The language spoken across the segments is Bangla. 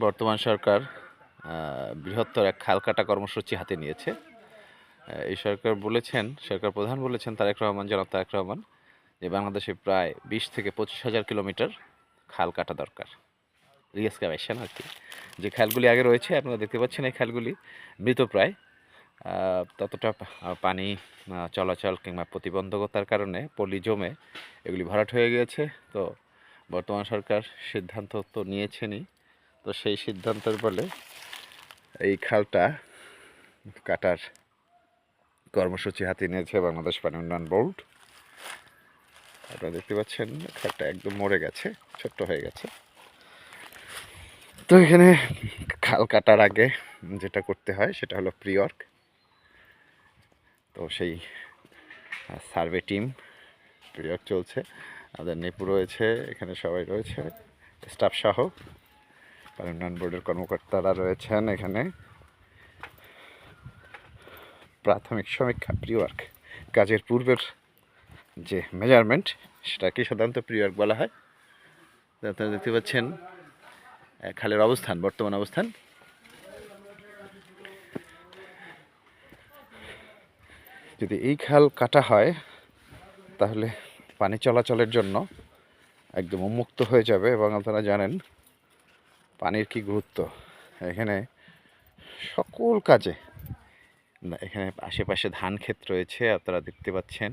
বর্তমান সরকার বৃহত্তর এক খাল কাটা কর্মসূচি হাতে নিয়েছে। এই সরকার প্রধান বলেছেন জনাব তারেক রহমান যে বাংলাদেশে প্রায় 20 থেকে 25,000 কিলোমিটার খাল কাটা দরকার, রিএক্সকাভেশন আর কি। যে খালগুলি আগে রয়েছে আপনারা দেখতে পাচ্ছেন, এই খালগুলি মৃতপ্রায়। ততটা পানি চলাচল কিংবা প্রতিবন্ধকতার কারণে পলি জমে এগুলি ভরাট হয়ে গিয়েছে। তো বর্তমান সরকার সিদ্ধান্ত তো নিয়েছেনই, তো সেই সিদ্ধান্তের বলে এই খালটা কাটার কর্মসূচি হাতে নিয়েছে বাংলাদেশ পানি উন্নয়ন বোর্ড। আপনারা দেখতে পাচ্ছেন খালটা একদম মরে গেছে, ছোট্ট হয়ে গেছে। তো এখানে খাল কাটার আগে যেটা করতে হয় সেটা হলো প্রি ওয়ার্ক। তো সেই সার্ভে টিম প্রি ওয়ার্ক চলছে, আমাদের নেপু রয়েছে, এখানে সবাই রয়েছে, স্টাফ সহ পানি উন্নয়ন বোর্ডের কর্মকর্তারা রয়েছেন। এখানে প্রাথমিক সমীক্ষা প্রি ওয়ার্ক, কাজের পূর্বের যে মেজারমেন্ট সেটাকে সাধারণত প্রি ওয়ার্ক বলা হয়। আপনারা দেখতে পাচ্ছেন খালের অবস্থান, বর্তমান অবস্থান। যদি এই খাল কাটা হয় তাহলে পানি চলাচলের জন্য একদম উন্মুক্ত হয়ে যাবে, এবং আপনারা জানেন পানির কি গুরুত্ব এখানে সকল কাজে। এখানে আশেপাশে ধান ক্ষেত রয়েছে, আপনারা দেখতে পাচ্ছেন।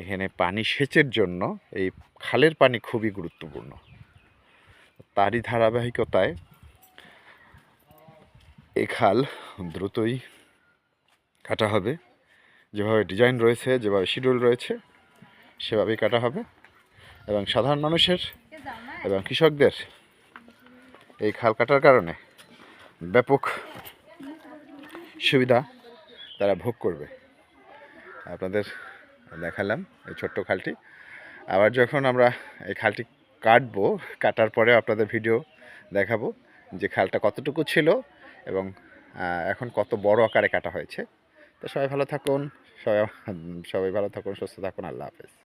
এখানে পানি সেচের জন্য এই খালের পানি খুবই গুরুত্বপূর্ণ। তারই ধারাবাহিকতায় এই খাল দ্রুতই কাটা হবে। যেভাবে ডিজাইন রয়েছে, যেভাবে শিডিউল রয়েছে সেভাবেই কাটা হবে, এবং সাধারণ মানুষের এবং কৃষকদের এই খাল কাটার কারণে ব্যাপক সুবিধা তারা ভোগ করবে। আপনাদের দেখালাম এই ছোট্ট খালটি। আবার যখন আমরা এই খালটি কাটবো, কাটার পরে আপনাদের ভিডিও দেখাবো যে খালটা কতটুকু ছিল এবং এখন কত বড় আকারে কাটা হয়েছে। তো সবাই ভালো থাকুন, সবাই ভালো থাকুন, সুস্থ থাকুন। আল্লাহ হাফেজ।